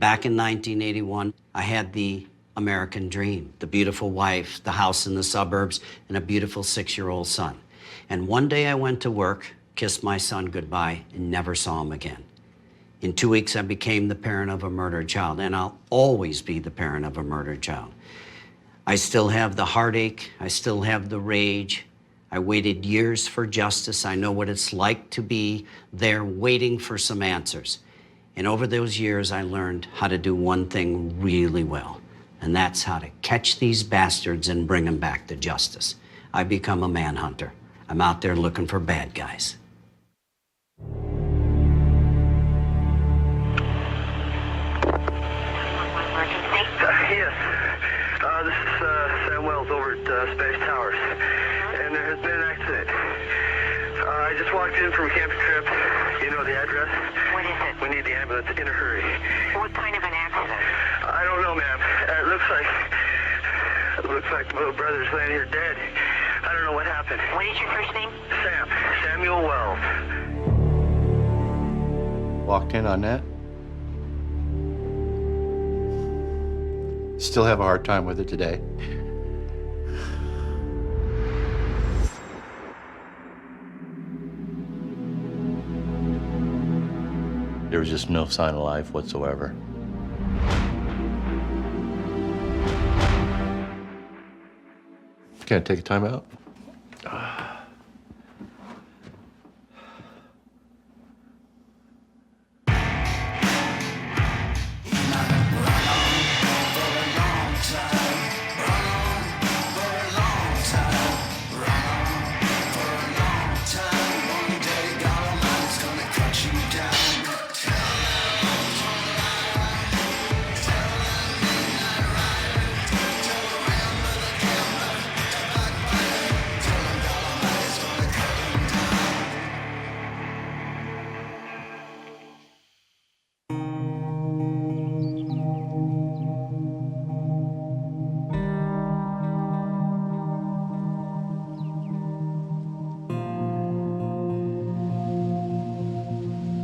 Back in 1981, I had the American dream, the beautiful wife, the house in the suburbs, and a beautiful 6-year-old son. And one day I went to work, kissed my son goodbye, and never saw him again. In 2 weeks, I became the parent of a murdered child, and I'll always be the parent of a murdered child. I still have the heartache, I still have the rage. I waited years for justice. I know what it's like to be there waiting for some answers. And over those years, I learned how to do one thing really well, and that's how to catch these bastards and bring them back to justice. I become a manhunter. I'm out there looking for bad guys. Yes. This is Sam Wells over at Space Towers, and there has been an accident. I just walked in from a camping trip. You know the address? What is it? We need the ambulance in a hurry. What kind of an accident? I don't know, ma'am. It looks like my little brother's laying here dead. I don't know what happened. What is your first name? Samuel Wells. Walked in on that. Still have a hard time with it today. There was just no sign of life whatsoever. Can I take a time out?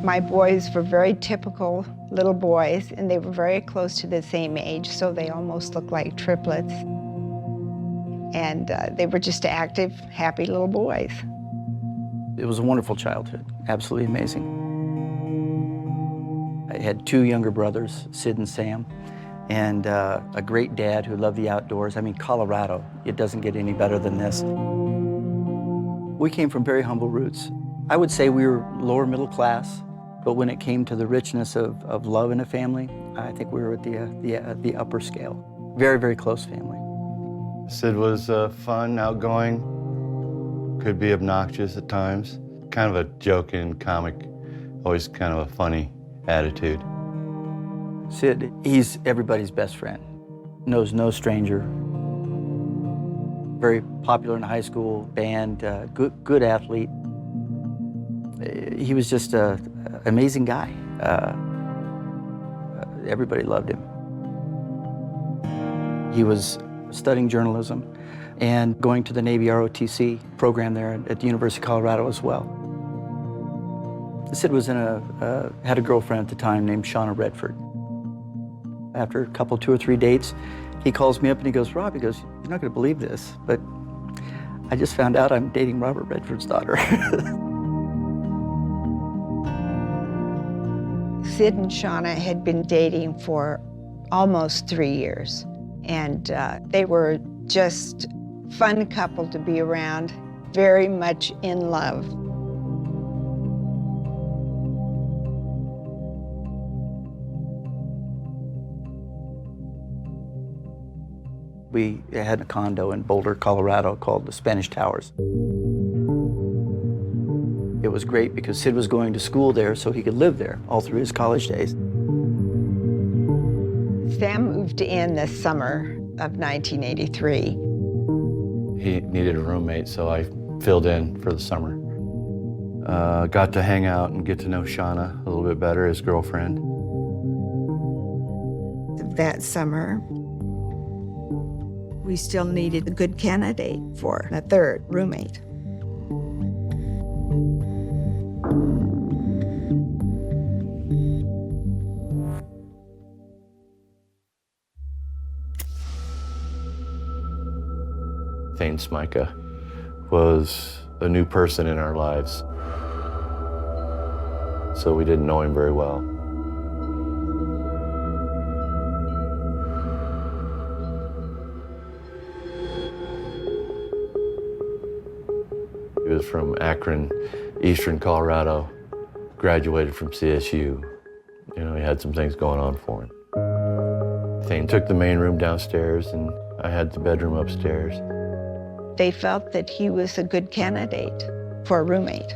My boys were very typical little boys, and they were very close to the same age, so they almost looked like triplets. And they were just active, happy little boys. It was a wonderful childhood, absolutely amazing. I had 2 younger brothers, Sid and Sam, and a great dad who loved the outdoors. I mean, Colorado, it doesn't get any better than this. We came from very humble roots. I would say we were lower middle class, but when it came to the richness of love in a family, I think we were at the upper scale. Very, very close family. Sid was fun, outgoing, could be obnoxious at times. Kind of a joking, comic, always kind of a funny attitude. Sid, he's everybody's best friend. Knows no stranger. Very popular in high school, band, good athlete. He was just an amazing guy. Everybody loved him. He was studying journalism and going to the Navy ROTC program there at the University of Colorado as well. Sid was had a girlfriend at the time named Shauna Redford. After a couple, 2 or 3 dates, he calls me up and he goes, "Rob," he goes, "you're not going to believe this, but I just found out I'm dating Robert Redford's daughter." Sid and Shauna had been dating for almost 3 years, and they were just a fun couple to be around, very much in love. We had a condo in Boulder, Colorado called the Spanish Towers. It was great because Sid was going to school there so he could live there all through his college days. Sam moved in the summer of 1983. He needed a roommate, so I filled in for the summer. Got to hang out and get to know Shauna a little bit better, his girlfriend. That summer, we still needed a good candidate for a third roommate. Smika was a new person in our lives, so we didn't know him very well. He was from Akron, eastern Colorado, graduated from CSU. You know, he had some things going on for him. Thayne took the main room downstairs, and I had the bedroom upstairs. They felt that he was a good candidate for a roommate.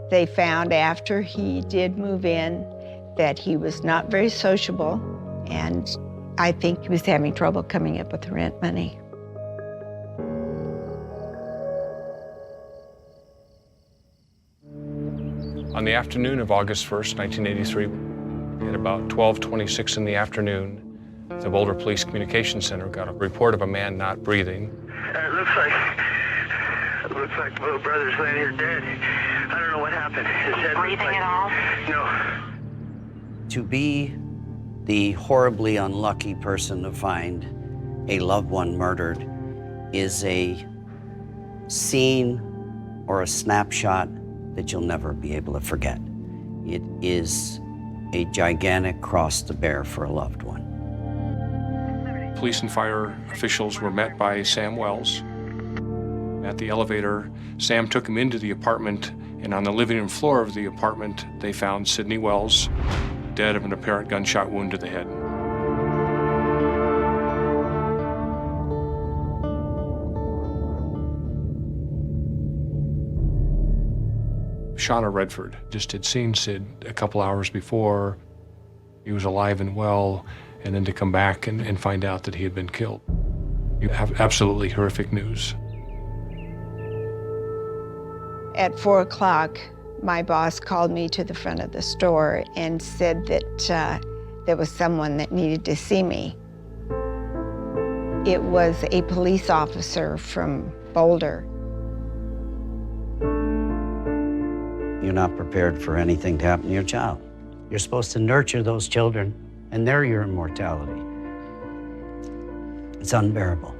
They found after he did move in that he was not very sociable, and I think he was having trouble coming up with the rent money. On the afternoon of August 1st, 1983, at about 12:26 in the afternoon, the Boulder Police Communications Center got a report of a man not breathing. It looks like the little brother's laying here dead. I don't know what happened. His head was Breathing like, at all? No. To be the horribly unlucky person to find a loved one murdered is a scene or a snapshot that you'll never be able to forget. It is a gigantic cross to bear for a loved one. Police and fire officials were met by Sam Wells. At the elevator, Sam took him into the apartment, and on the living room floor of the apartment, they found Sidney Wells, dead of an apparent gunshot wound to the head. Shauna Redford just had seen Sid a couple hours before. He was alive and well, and then to come back and find out that he had been killed. You have absolutely horrific news. At 4 o'clock, my boss called me to the front of the store and said that there was someone that needed to see me. It was a police officer from Boulder. You're not prepared for anything to happen to your child. You're supposed to nurture those children, and they're your immortality. It's unbearable.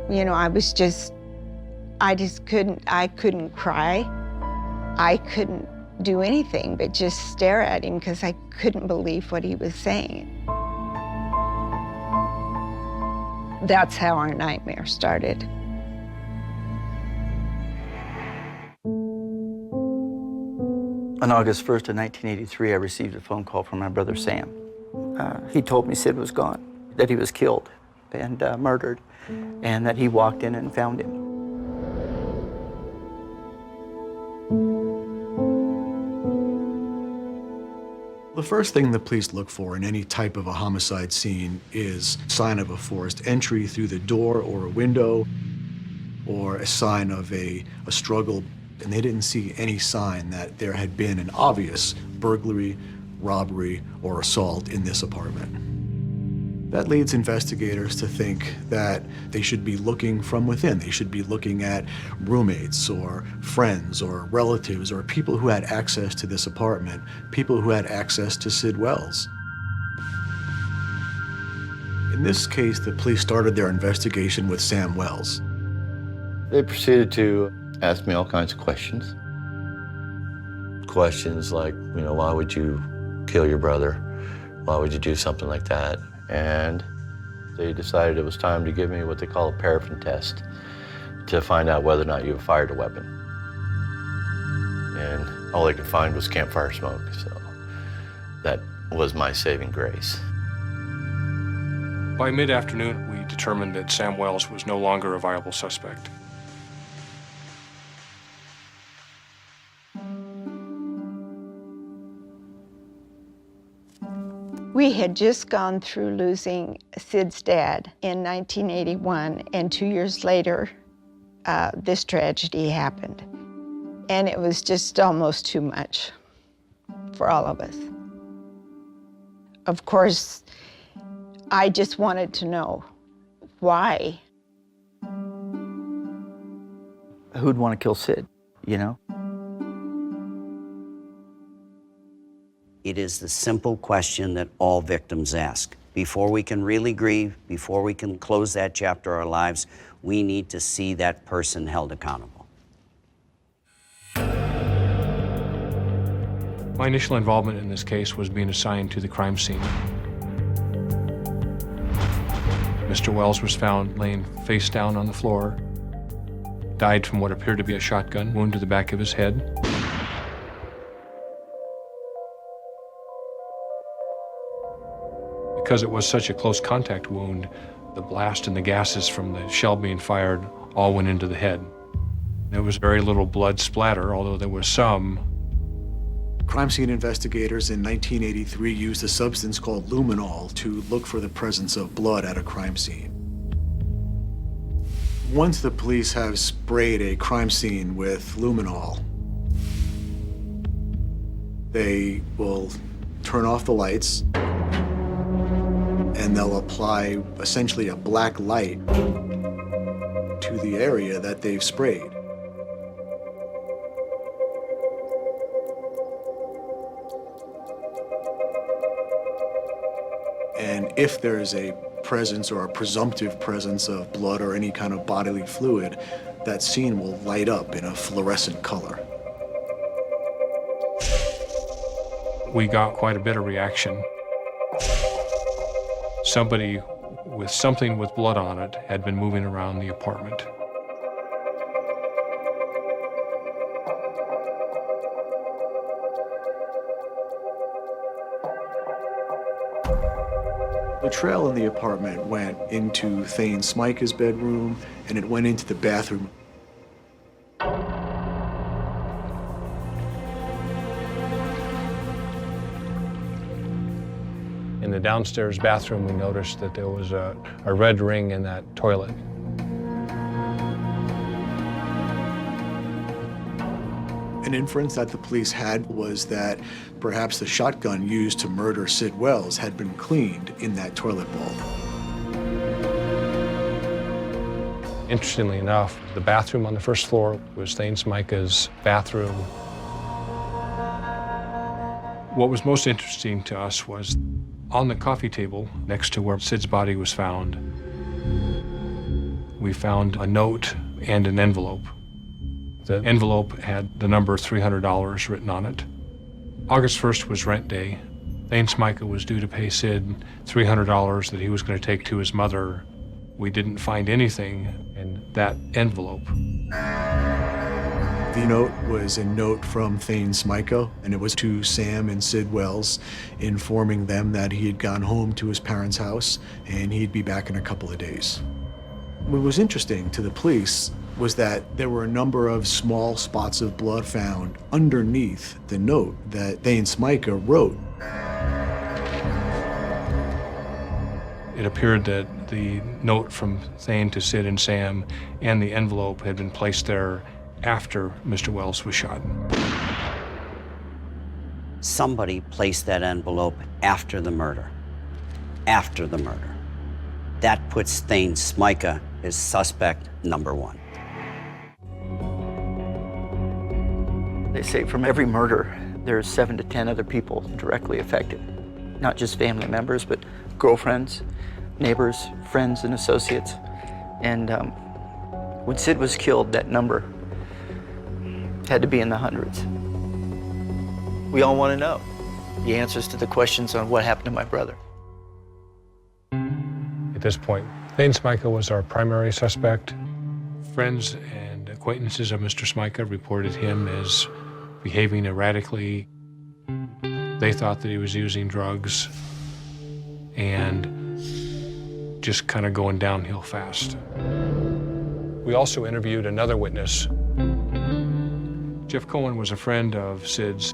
You know, I couldn't cry. I couldn't do anything but just stare at him because I couldn't believe what he was saying. That's how our nightmare started. On August 1st of 1983, I received a phone call from my brother Sam. He told me Sid was gone, that he was killed and murdered, and that he walked in and found him. The first thing the police look for in any type of a homicide scene is sign of a forced entry through the door or a window, or a sign of a struggle. And they didn't see any sign that there had been an obvious burglary, robbery, or assault in this apartment. That leads investigators to think that they should be looking from within. They should be looking at roommates or friends or relatives or people who had access to this apartment, people who had access to Sid Wells. In this case, the police started their investigation with Sam Wells. They proceeded to ask me all kinds of questions. Questions like, you know, why would you kill your brother? Why would you do something like that? And they decided it was time to give me what they call a paraffin test to find out whether or not you have fired a weapon. And all they could find was campfire smoke, so that was my saving grace. By mid-afternoon, we determined that Sam Wells was no longer a viable suspect. We had just gone through losing Sid's dad in 1981, and 2 years later, this tragedy happened. And it was just almost too much for all of us. Of course, I just wanted to know why. Who'd want to kill Sid, you know? It is the simple question that all victims ask. Before we can really grieve, before we can close that chapter of our lives, we need to see that person held accountable. My initial involvement in this case was being assigned to the crime scene. Mr. Wells was found laying face down on the floor, died from what appeared to be a shotgun wound to the back of his head. Because it was such a close contact wound, the blast and the gases from the shell being fired all went into the head. There was very little blood splatter, although there was some. Crime scene investigators in 1983 used a substance called luminol to look for the presence of blood at a crime scene. Once the police have sprayed a crime scene with luminol, they will turn off the lights and they'll apply essentially a black light to the area that they've sprayed. And if there's a presence or a presumptive presence of blood or any kind of bodily fluid, that scene will light up in a fluorescent color. We got quite a bit of reaction. Somebody with something with blood on it had been moving around the apartment. The trail in the apartment went into Thayne Smika's bedroom, and it went into the bathroom. In the downstairs bathroom, we noticed that there was a red ring in that toilet. An inference that the police had was that perhaps the shotgun used to murder Sid Wells had been cleaned in that toilet bowl. Interestingly enough, the bathroom on the first floor was Thayne Smika's bathroom. What was most interesting to us was on the coffee table next to where Sid's body was found, we found a note and an envelope. The envelope had the number $300 written on it. August 1st was rent day. Thayne Smika was due to pay Sid $300 that he was going to take to his mother. We didn't find anything in that envelope. The note was a note from Thayne Smika, and it was to Sam and Sid Wells, informing them that he had gone home to his parents' house and he'd be back in a couple of days. What was interesting to the police was that there were a number of small spots of blood found underneath the note that Thayne Smika wrote. It appeared that the note from Thayne to Sid and Sam and the envelope had been placed there after Mr. Wells was shot. Somebody placed that envelope after the murder. After the murder. That puts Thayne Smika as suspect number one. They say from every murder, there's 7 to 10 other people directly affected. Not just family members, but girlfriends, neighbors, friends, and associates. And when Sid was killed, that number had to be in the hundreds. We all want to know the answers to the questions on what happened to my brother. At this point, Thayne Smika was our primary suspect. Friends and acquaintances of Mr. Smika reported him as behaving erratically. They thought that he was using drugs and just kind of going downhill fast. We also interviewed another witness. Jeff Cohen was a friend of Sid's.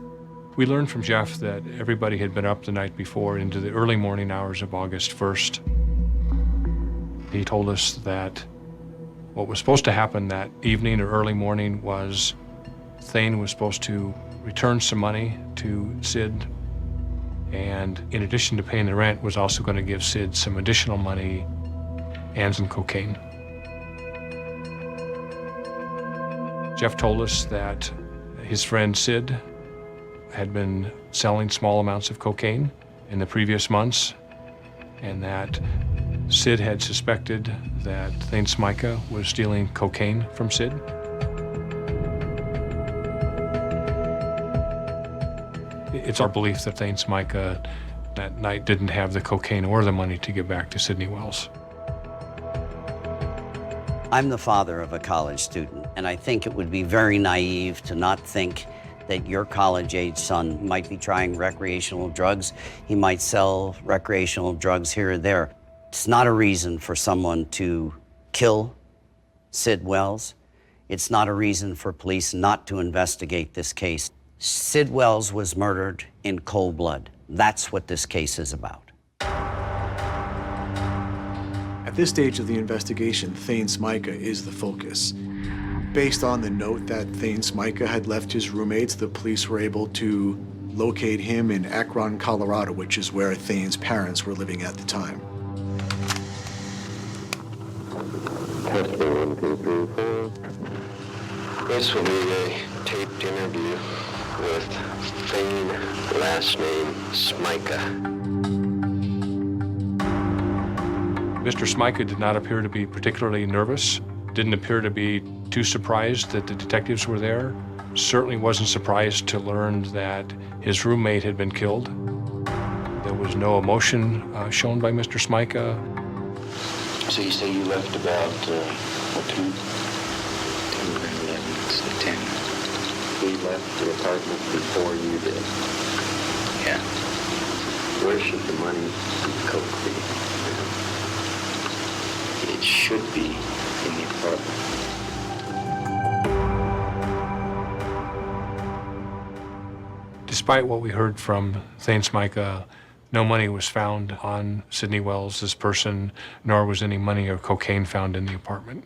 We learned from Jeff that everybody had been up the night before into the early morning hours of August 1st. He told us that what was supposed to happen that evening or early morning was Thayne was supposed to return some money to Sid, and in addition to paying the rent, was also going to give Sid some additional money and some cocaine. Jeff told us that his friend Sid had been selling small amounts of cocaine in the previous months, and that Sid had suspected that Thayne Smika was stealing cocaine from Sid. It's our belief that Thayne Smika that night didn't have the cocaine or the money to give back to Sidney Wells. I'm the father of a college student, and I think it would be very naive to not think that your college-age son might be trying recreational drugs. He might sell recreational drugs here or there. It's not a reason for someone to kill Sid Wells. It's not a reason for police not to investigate this case. Sid Wells was murdered in cold blood. That's what this case is about. At this stage of the investigation, Thayne Smika is the focus. Based on the note that Thayne Smika had left his roommates, the police were able to locate him in Akron, Colorado, which is where Thayne's parents were living at the time. Testing 1, 2, 3, 4. This will be a taped interview with Thayne, last name Smika. Mr. Smika did not appear to be particularly nervous, didn't appear to be too surprised that the detectives were there, certainly wasn't surprised to learn that his roommate had been killed. There was no emotion shown by Mr. Smika. So you say you left about, what time? 10, 11, 10. He left the apartment before you did? Yeah. Where should the money coke be? It should be in the apartment. Despite what we heard from Thayne Smika, no money was found on Sidney Wells' person, nor was any money or cocaine found in the apartment.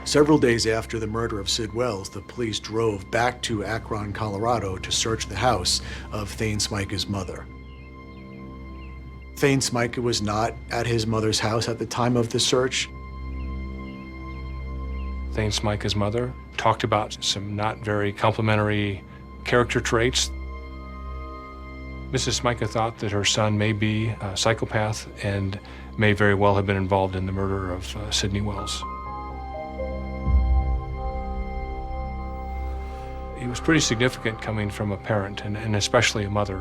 Several days after the murder of Sid Wells, the police drove back to Akron, Colorado to search the house of Thayne Smika's mother. Thayne Smika was not at his mother's house at the time of the search. Thayne Smika's mother talked about some not very complimentary character traits. Mrs. Smika thought that her son may be a psychopath and may very well have been involved in the murder of Sidney Wells. It was pretty significant coming from a parent, and especially a mother.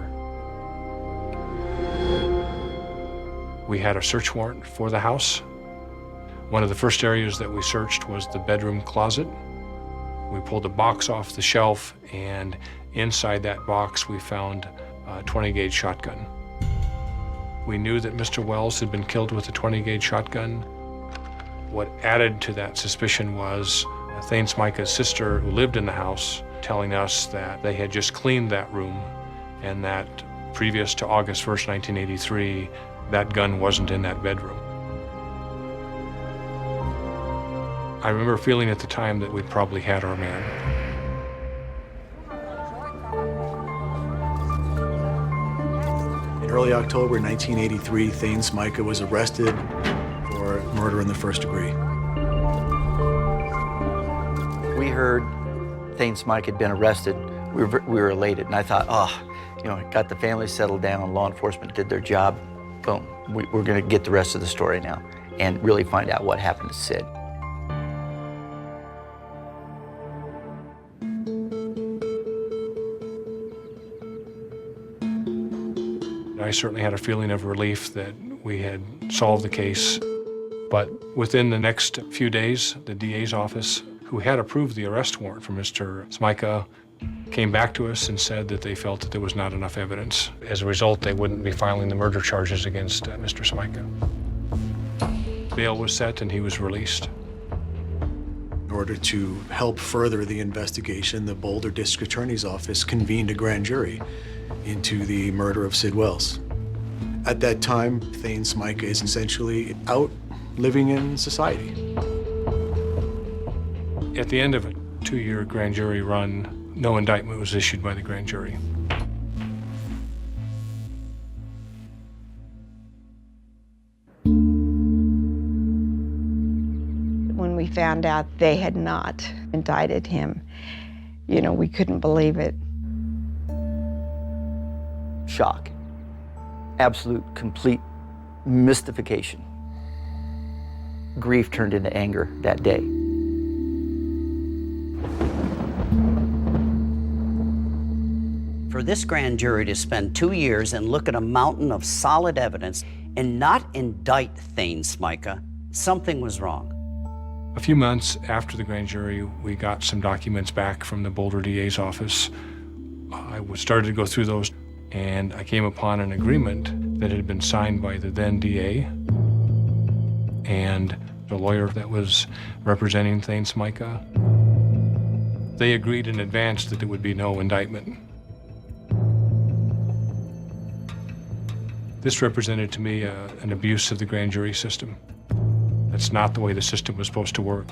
We had a search warrant for the house. One of the first areas that we searched was the bedroom closet. We pulled a box off the shelf, and inside that box we found a 20-gauge shotgun. We knew that Mr. Wells had been killed with a 20-gauge shotgun. What added to that suspicion was Thayne Smika's sister, who lived in the house, telling us that they had just cleaned that room and that previous to August 1st, 1983, that gun wasn't in that bedroom. I remember feeling at the time that we'd probably had our man. In early October 1983, Thayne Smika was arrested for murder in the first degree. We heard Thayne Smika had been arrested. We were elated, and I thought, got the family settled down, law enforcement did their job. Boom, we're gonna get the rest of the story now and really find out what happened to Sid. I certainly had a feeling of relief that we had solved the case. But within the next few days, the DA's office, who had approved the arrest warrant for Mr. Smika, came back to us and said that they felt that there was not enough evidence. As a result, they wouldn't be filing the murder charges against Mr. Smika. Bail was set and he was released. In order to help further the investigation, the Boulder District Attorney's Office convened a grand jury into the murder of Sid Wells. At that time, Thayne Smika is essentially out living in society. At the end of a 2-year grand jury run, no indictment was issued by the grand jury. When we found out they had not indicted him, we couldn't believe it. shock, absolute, complete mystification. Grief turned into anger that day. For this grand jury to spend 2 years and look at a mountain of solid evidence and not indict Thayne Smika, something was wrong. A few months after the grand jury, we got some documents back from the Boulder DA's office. I started to go through those, and I came upon an agreement that had been signed by the then DA and the lawyer that was representing Thayne Smika. They agreed in advance that there would be no indictment. This represented to me an abuse of the grand jury system. That's not the way the system was supposed to work.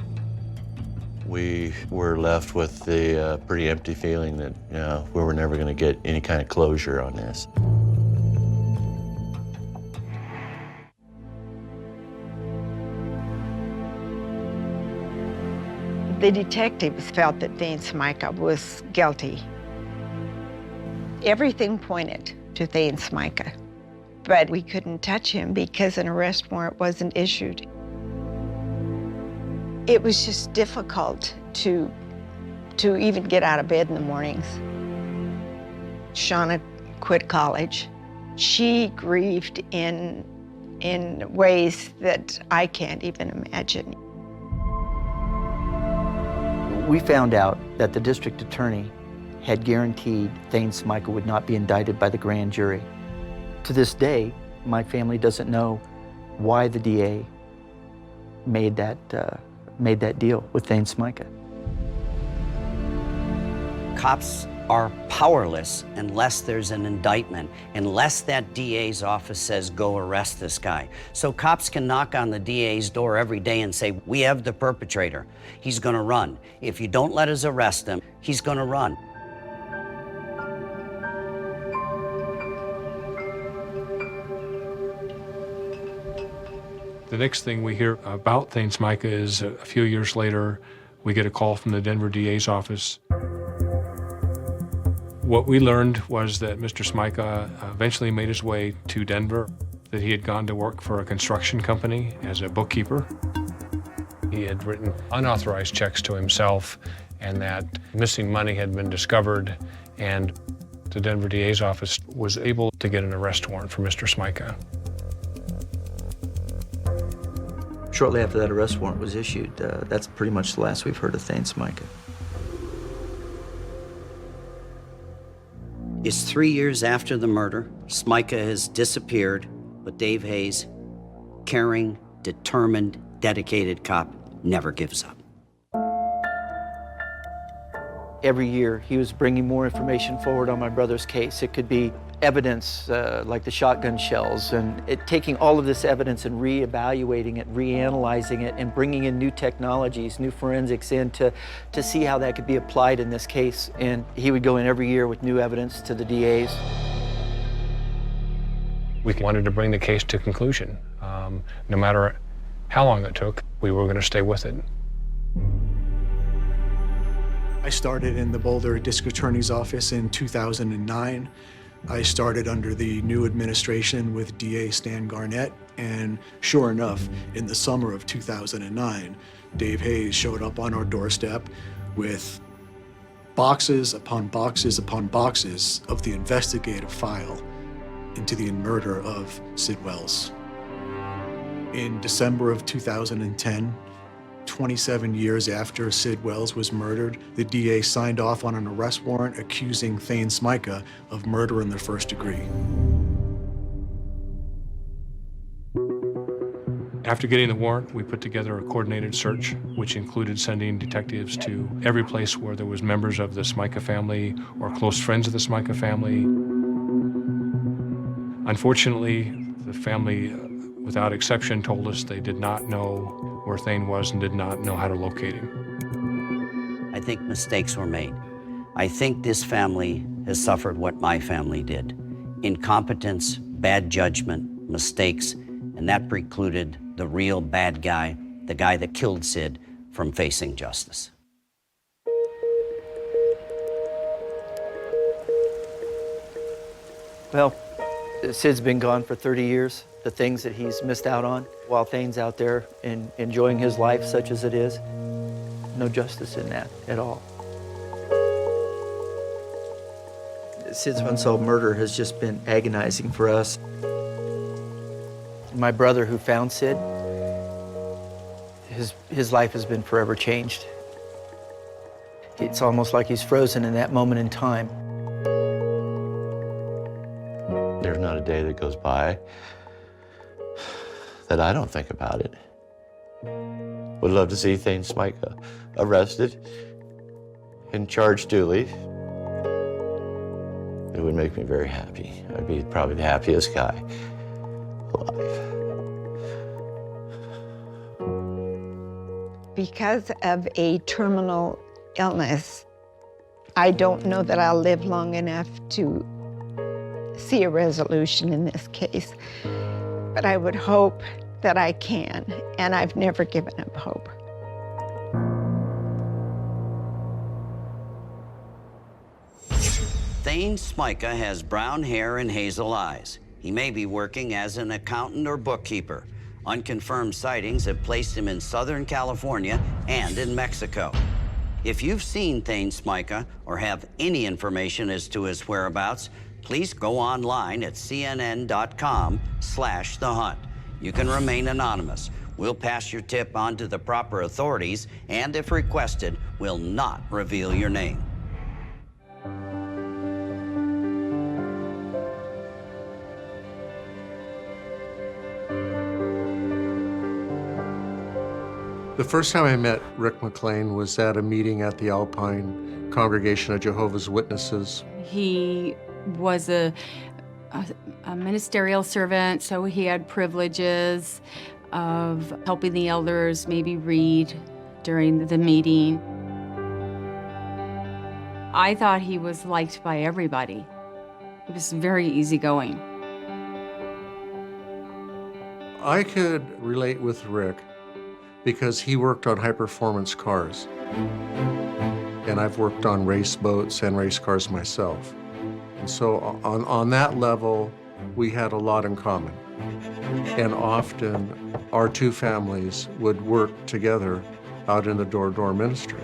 We were left with the pretty empty feeling that, you know, we were never going to get any kind of closure on this. The detectives felt that Thayne Smika was guilty. Everything pointed to Thayne Smika, but we couldn't touch him because an arrest warrant wasn't issued. It was just difficult to even get out of bed in the mornings. Shauna quit college. She grieved in ways that I can't even imagine. We found out that the district attorney had guaranteed Thayne Smika would not be indicted by the grand jury. To this day, my family doesn't know why the DA made that deal with Thayne Smika. Cops are powerless unless there's an indictment, unless that DA's office says, go arrest this guy. So cops can knock on the DA's door every day and say, we have the perpetrator. He's gonna run. If you don't let us arrest him, he's gonna run. The next thing we hear about Thayne Smika is a few years later, we get a call from the Denver DA's office. What we learned was that Mr. Smika eventually made his way to Denver, that he had gone to work for a construction company as a bookkeeper. He had written unauthorized checks to himself, and that missing money had been discovered, and the Denver DA's office was able to get an arrest warrant for Mr. Smika. Shortly after that arrest warrant was issued, that's pretty much the last we've heard of Thayne Smika. It's 3 years after the murder. Smika has disappeared, but Dave Hayes, caring, determined, dedicated cop, never gives up. Every year, he was bringing more information forward on my brother's case. It could be evidence like the shotgun shells, and taking all of this evidence and reevaluating it, reanalyzing it, and bringing in new technologies, new forensics in to see how that could be applied in this case. And he would go in every year with new evidence to the DAs. We wanted to bring the case to conclusion. No matter how long it took, we were going to stay with it. I started in the Boulder District Attorney's Office in 2009. I started under the new administration with DA Stan Garnett, and sure enough, in the summer of 2009, Dave Hayes showed up on our doorstep with boxes upon boxes upon boxes of the investigative file into the murder of Sid Wells. In December of 2010, 27 years after Sid Wells was murdered, the DA signed off on an arrest warrant accusing Thayne Smika of murder in the first degree. After getting the warrant, we put together a coordinated search, which included sending detectives to every place where there was members of the Smika family or close friends of the Smika family. Unfortunately, the family, without exception, told us they did not know where Thayne was and did not know how to locate him. I think mistakes were made. I think this family has suffered what my family did. Incompetence, bad judgment, mistakes, and that precluded the real bad guy, the guy that killed Sid, from facing justice. Well, Sid's been gone for 30 years. The things that he's missed out on while Thayne's out there and enjoying his life, such as it is, no justice in that at all. Sid's unsolved murder has just been agonizing for us. My brother who found Sid, his life has been forever changed. It's almost like he's frozen in that moment in time. There's not a day that goes by that I don't think about it. Would love to see Thayne Smika arrested and charged duly. It would make me very happy. I'd be probably the happiest guy alive. Because of a terminal illness, I don't know that I'll live long enough to see a resolution in this case, but I would hope that I can, and I've never given up hope. Thayne Smika has brown hair and hazel eyes. He may be working as an accountant or bookkeeper. Unconfirmed sightings have placed him in Southern California and in Mexico. If you've seen Thayne Smika or have any information as to his whereabouts, please go online at cnn.com/thehunt. You can remain anonymous. We'll pass your tip on to the proper authorities, and if requested, we'll not reveal your name. The first time I met Rick Mcclane was at a meeting at the Alpine Congregation of Jehovah's Witnesses. He was a ministerial servant, so he had privileges of helping the elders maybe read during the meeting. I thought he was liked by everybody. He was very easygoing. I could relate with Rick because he worked on high-performance cars. And I've worked on race boats and race cars myself. And so on that level, we had a lot in common. And often, our two families would work together out in the door-to-door ministry.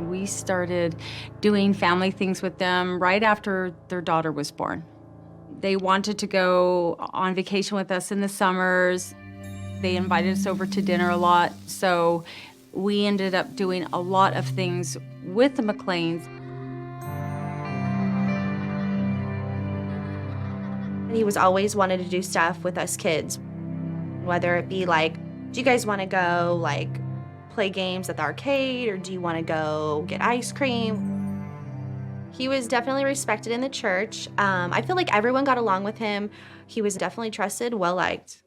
We started doing family things with them right after their daughter was born. They wanted to go on vacation with us in the summers. They invited us over to dinner a lot, so we ended up doing a lot of things with the Mcclanes. He was always wanted to do stuff with us kids, whether it be like, do you guys want to go like play games at the arcade, or do you want to go get ice cream? He was definitely respected in the church. I feel like everyone got along with him. He was definitely trusted, well-liked.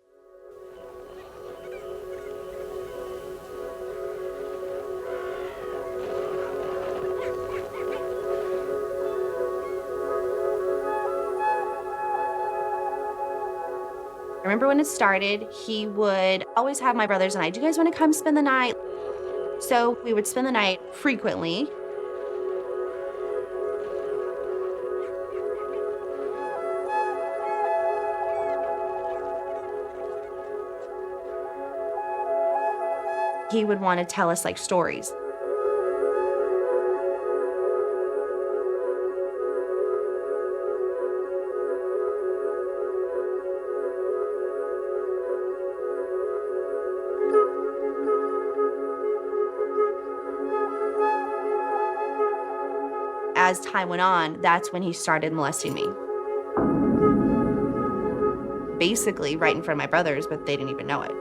I remember when it started, he would always have my brothers and I, do you guys want to come spend the night? So we would spend the night frequently. He would want to tell us like stories. As time went on, that's when he started molesting me. Basically right in front of my brothers, but they didn't even know it.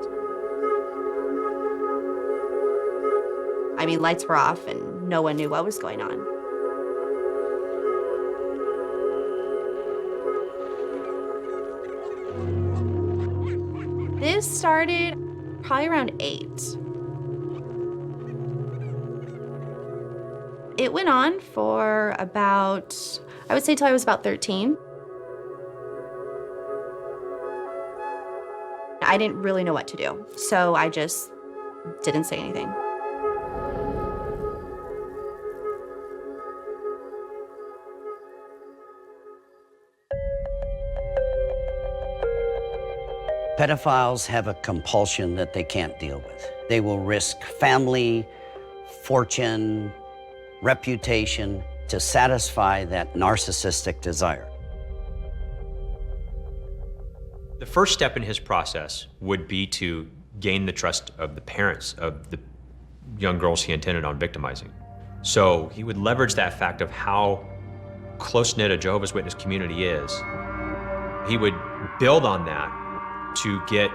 I mean, lights were off and no one knew what was going on. This started probably around 8. It went on for about, I would say till I was about 13. I didn't really know what to do, so I just didn't say anything. Pedophiles have a compulsion that they can't deal with. They will risk family, fortune, reputation to satisfy that narcissistic desire. The first step in his process would be to gain the trust of the parents of the young girls he intended on victimizing. So he would leverage that fact of how close-knit a Jehovah's Witness community is. He would build on that to get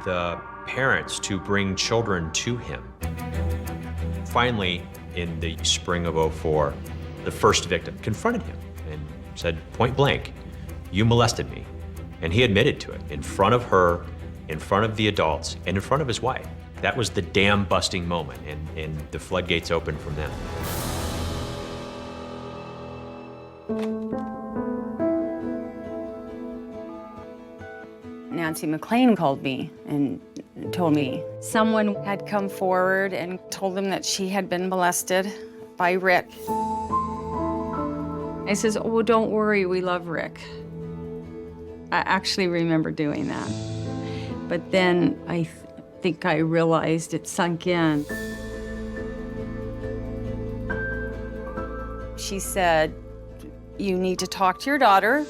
the parents to bring children to him. Finally, in the spring of '04, the first victim confronted him and said point blank, "You molested me." And he admitted to it in front of her, in front of the adults, and in front of his wife. That was the dam busting moment, and the floodgates opened from then. Nancy Mcclane called me and told me someone had come forward and told them that she had been molested by Rick. I says, "Oh, don't worry, we love Rick." I actually remember doing that. But then I think I realized it sunk in. She said, "You need to talk to your daughter."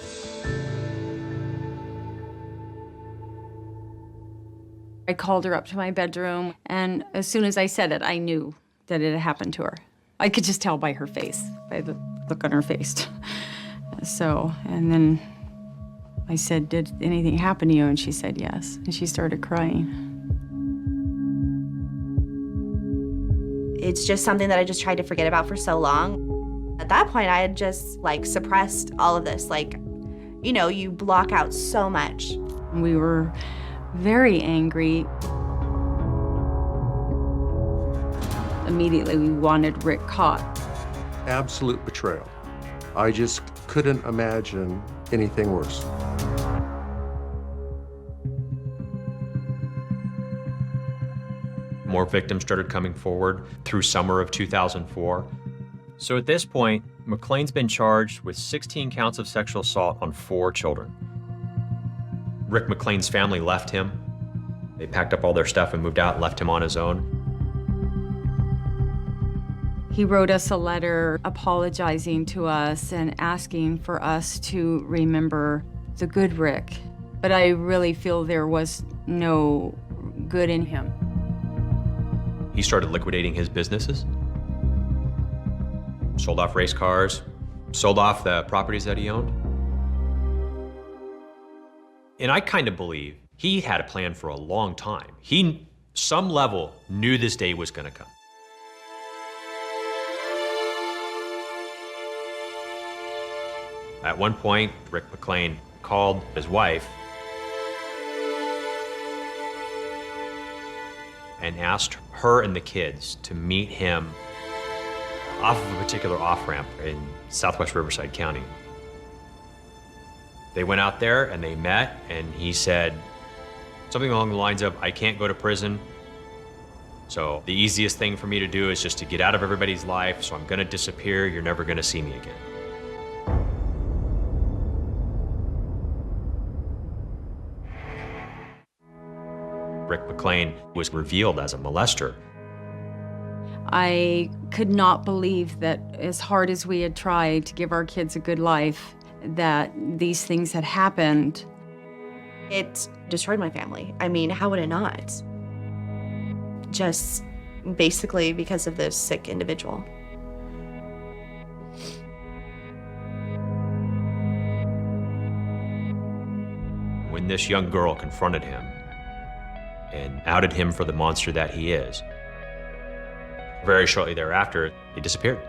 I called her up to my bedroom, and as soon as I said it, I knew that it had happened to her. I could just tell by her face, by the look on her face. So, and then I said, "Did anything happen to you?" And she said, "Yes." And she started crying. It's just something that I just tried to forget about for so long. At that point, I had just like suppressed all of this. Like, you know, you block out so much. We were very angry. Immediately, we wanted Rick caught. Absolute betrayal. I just couldn't imagine anything worse. More victims started coming forward through summer of 2004. So at this point, Mcclane's been charged with 16 counts of sexual assault on 4 children. Rick Mcclane's family left him. They packed up all their stuff and moved out and left him on his own. He wrote us a letter apologizing to us and asking for us to remember the good Rick. But I really feel there was no good in him. He started liquidating his businesses, sold off race cars, sold off the properties that he owned. And I kind of believe he had a plan for a long time. He, some level, knew this day was gonna come. At one point, Rick Mclean called his wife and asked her and the kids to meet him off of a particular off-ramp in southwest Riverside County. They went out there and they met, and he said something along the lines of, "I can't go to prison, so the easiest thing for me to do is just to get out of everybody's life, so I'm gonna disappear, you're never gonna see me again." Rick Mclean was revealed as a molester. I could not believe that as hard as we had tried to give our kids a good life, that these things had happened. It destroyed my family. I mean, how would it not? Just basically because of this sick individual. When this young girl confronted him and outed him for the monster that he is, very shortly thereafter, he disappeared.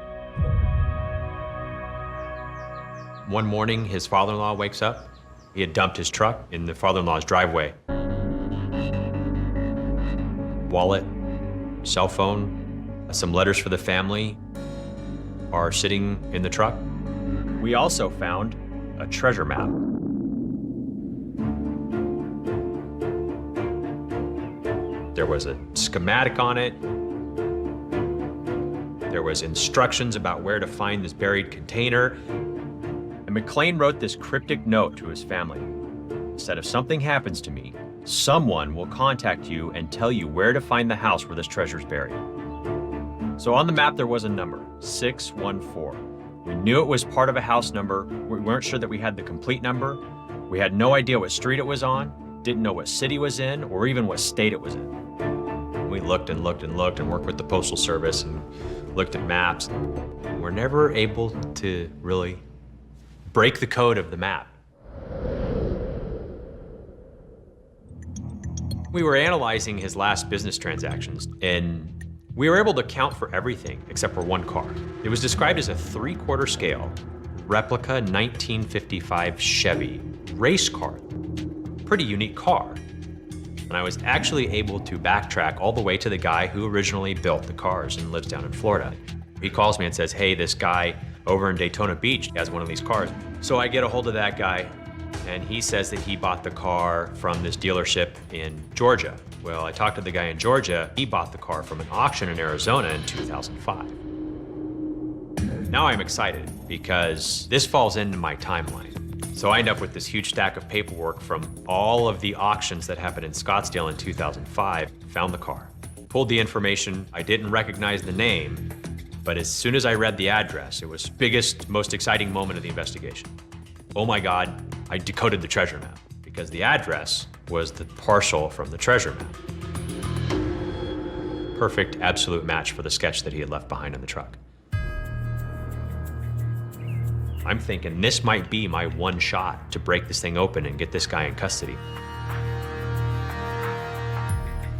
One morning, his father-in-law wakes up. He had dumped his truck in the father-in-law's driveway. Wallet, cell phone, some letters for the family are sitting in the truck. We also found a treasure map. There was a schematic on it. There was instructions about where to find this buried container. And Mcclane wrote this cryptic note to his family. He said, "If something happens to me, someone will contact you and tell you where to find the house where this treasure is buried. So on the map, there was a number, 614. We knew it was part of a house number. We weren't sure that we had the complete number. We had no idea what street it was on, didn't know what city it was in, or even what state it was in. We looked and looked and looked and worked with the Postal Service and looked at maps. We're never able to really break the code of the map. We were analyzing his last business transactions, and we were able to account for everything except for one car. It was described as a 3/4 scale replica 1955 Chevy race car. Pretty unique car. And I was actually able to backtrack all the way to the guy who originally built the cars and lives down in Florida. He calls me and says, hey, this guy over in Daytona Beach has one of these cars. So I get a hold of that guy, and he says that he bought the car from this dealership in Georgia. Well, I talked to the guy in Georgia. He bought the car from an auction in Arizona in 2005. Now I'm excited because this falls into my timeline. So I end up with this huge stack of paperwork from all of the auctions that happened in Scottsdale in 2005. Found the car, pulled the information. I didn't recognize the name, but as soon as I read the address, it was the biggest, most exciting moment of the investigation. Oh my God, I decoded the treasure map because the address was the parcel from the treasure map. Perfect, absolute match for the sketch that he had left behind in the truck. I'm thinking this might be my one shot to break this thing open and get this guy in custody.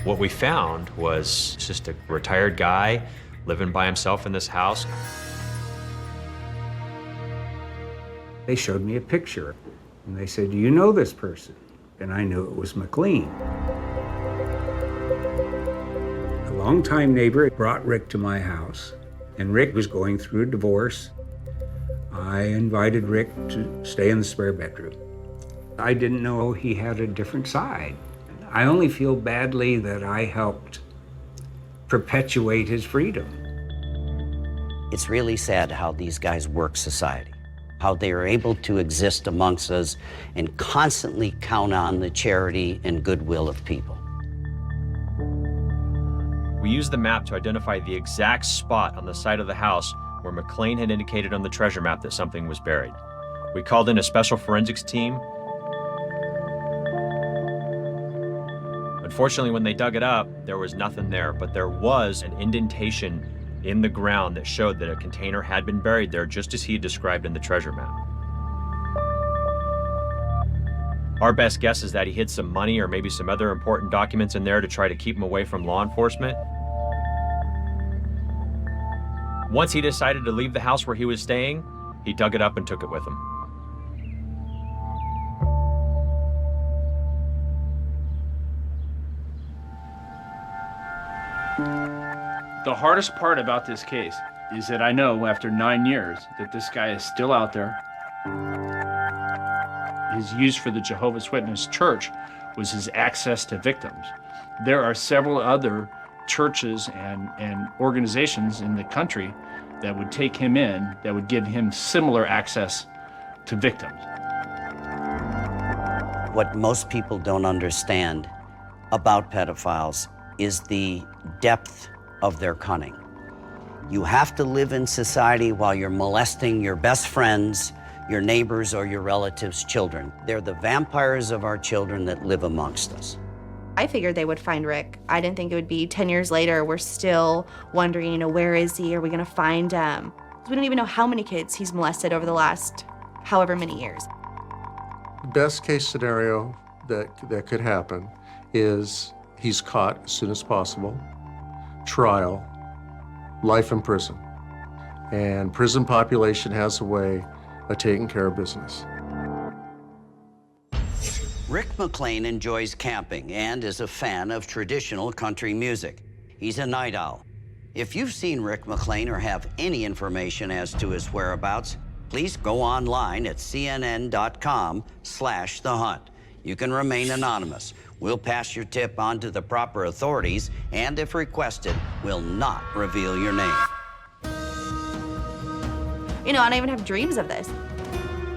What we found was just a retired guy living by himself in this house. They showed me a picture and they said, do you know this person? And I knew it was Mcclane. A longtime neighbor brought Rick to my house, and Rick was going through a divorce. I invited Rick to stay in the spare bedroom. I didn't know he had a different side. I only feel badly that I helped perpetuate his freedom. It's really sad how these guys work society, how they are able to exist amongst us and constantly count on the charity and goodwill of people. We used the map to identify the exact spot on the side of the house where Mcclane had indicated on the treasure map that something was buried. We called in a special forensics team. Unfortunately, when they dug it up, there was nothing there, but there was an indentation in the ground that showed that a container had been buried there just as he had described in the treasure map. Our best guess is that he hid some money or maybe some other important documents in there to try to keep him away from law enforcement. Once he decided to leave the house where he was staying, he dug it up and took it with him. The hardest part about this case is that I know after 9 years that this guy is still out there. His use for the Jehovah's Witness Church was his access to victims. There are several other churches and organizations in the country that would take him in, that would give him similar access to victims. What most people don't understand about pedophiles is the depth of their cunning. You have to live in society while you're molesting your best friends, your neighbors, or your relatives' children. They're the vampires of our children that live amongst us. I figured they would find Rick. I didn't think it would be 10 years later. We're still wondering, where is he? Are we gonna find him? We don't even know how many kids he's molested over the last however many years. The best case scenario that could happen is he's caught as soon as possible, trial, life in prison. And prison population has a way of taking care of business. Rick Mcclane enjoys camping and is a fan of traditional country music. He's a night owl. If you've seen Rick Mcclane or have any information as to his whereabouts, please go online at cnn.com/thehunt. You can remain anonymous. We'll pass your tip on to the proper authorities, and if requested, we'll not reveal your name. I don't even have dreams of this.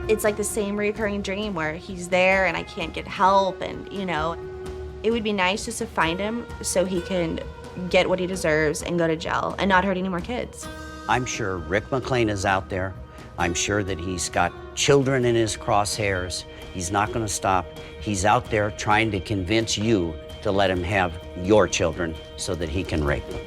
It's like the same recurring dream where he's there and I can't get help, and It would be nice just to find him so he can get what he deserves and go to jail and not hurt any more kids. I'm sure Rick Mcclane is out there. I'm sure that he's got children in his crosshairs. He's not going to stop. He's out there trying to convince you to let him have your children so that he can rape them.